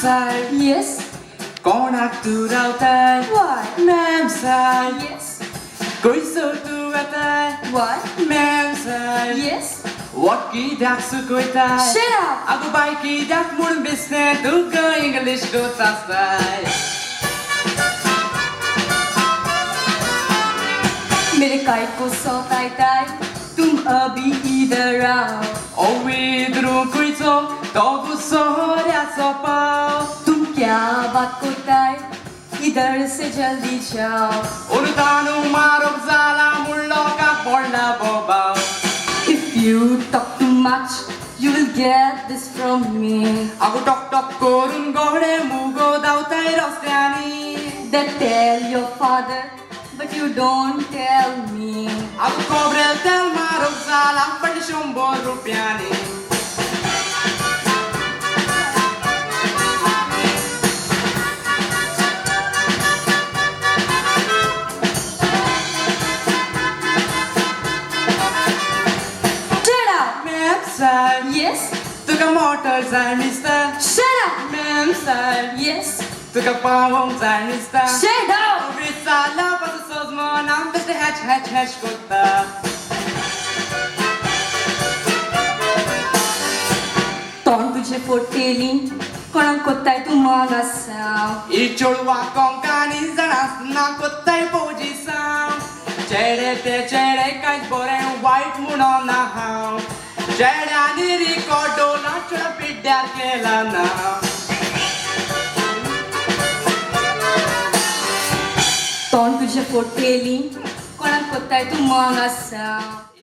Sahib, Yes. konak tu rautai. Why? Mem Saab, Yes. koiso tu atai. Why? Mem Sahib, Yes. what ki dak su koitai. Shut up. Agu bai ki dak mun bisne tu go English go tasai. मेरे kite को सौताई ताई तुम अभी इधर आओ Ovidru kuiso, togu sohorya sopao. तुम क्या बात को ताई इधर से जल्दी जाओ Urutanu marok zala mullo ka porna bobao. If you talk too much you will get this from me Agu tok tok korun gore mugo dautai rostyani. Then tell your father but you don't tell me Agu kobrel tel marok zala pad shombor rupiani. Shut up. Mem Sahib, Yes. tuka motor zai mister. Shut up. Mem Sahib, Yes. tuka pawong zai mister. Shut up. Visala pas sozmo nam beste hatch kotta. तोंड तुझे पोटेली कोणाक कोत्ताय तू मग असाव Ichulwa Konkani zanasna kottai poji sam. Chede te chede kai bore white moon on the house. Chede ani recordo na chura pidya kela na. तोंड तुझे पोटेली कोणाक कोत्ताय तू मग असाव